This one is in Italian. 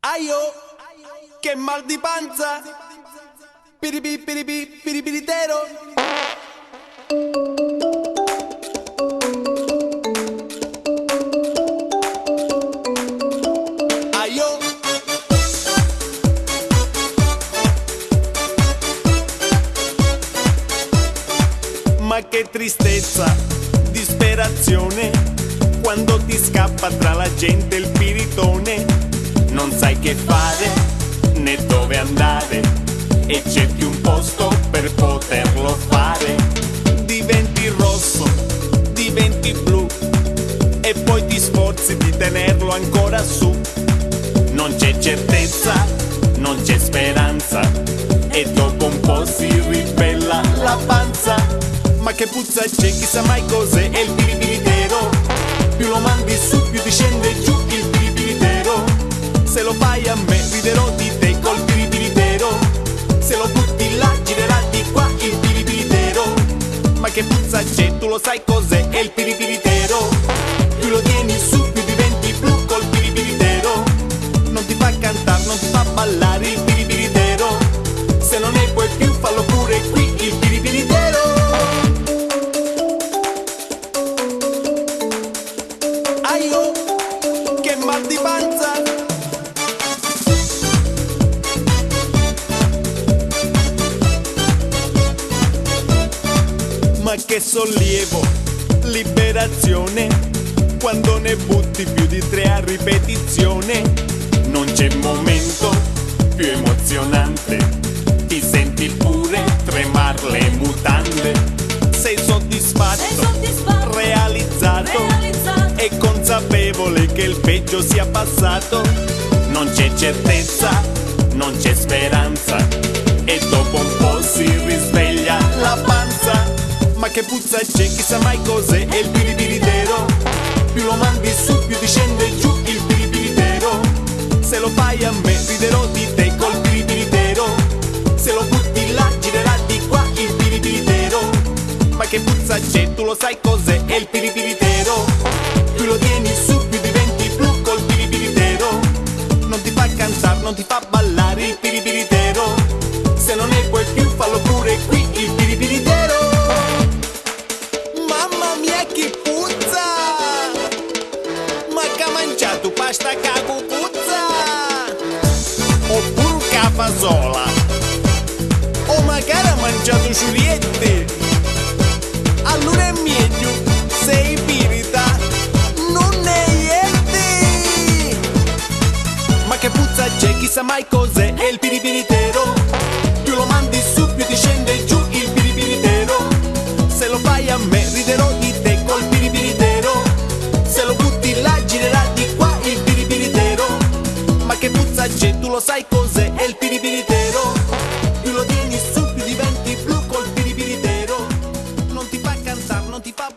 Aio, che mal di panza, piripi piripi piripiritero. Aio, ma che tristezza, disperazione, quando ti scappa tra la gente il piritone. Non sai che fare, né dove andare, e cerchi un posto per poterlo fare. Diventi rosso, diventi blu, e poi ti sforzi di tenerlo ancora su. Non c'è certezza, non c'è speranza, e dopo un po' si ribella la panza. Ma che puzza c'è, chissà mai cos'è, è il piripiritero. Più lo mandi su, più ti scende giù il piripiritero. Se lo fai a me, riderò di te col piripiritero. Se lo butti là, girerà di qua il piripiritero. Ma che puzza c'è, tu lo sai cos'è, è il piripiritero. Più lo tieni su, più diventi blu col piripiritero. Non ti fa cantare, non ti fa ballare il piripiritero. Se non ne puoi più, fallo pure qui il piripiritero. Aio, che mal di panza. Ma che sollievo, liberazione, quando ne butti più di 3 a ripetizione. Non c'è momento più emozionante, ti senti pure tremar le mutande. Sei soddisfatto, realizzato, e consapevole che il peggio sia passato. Non c'è certezza, non c'è speranza, e dopo un po' si risveglia la panza. Ma che puzza c'è, chissà mai cos'è, è il piripiritero. Più lo mandi su, più ti scende giù il piripiritero. Se lo fai a me, riderò di te col piripiritero. Se lo butti là, girerà di qua il piripiritero. Ma che puzza c'è, tu lo sai cos'è, è il piripiritero. Più lo tieni su, più diventi blu col piripiritero. Non ti fa cantare, non ti fa ballare il piripiritero. Se non ne puoi più, fallo pure qui il piripiritero. Mamma mia che puzza! Ma che ha mangiato pasta cago puzza? Oppure cafasola? O magari ha mangiato ciuriette? Allora è meglio, sei pirita, non ne niente! Ma che puzza c'è, chissà mai cos'è, è il piripiritero. Più lo mandi su, più ti scende giù il piripiritero. Se lo fai a me, riderò di te col piripiritero. Se lo butti là, girerà di qua il piripiritero. Ma che puzza c'è, tu lo sai cos'è, è il piripiritero. Più lo tieni su, più diventi blu col piripiritero. Non ti fa cantare, non ti fa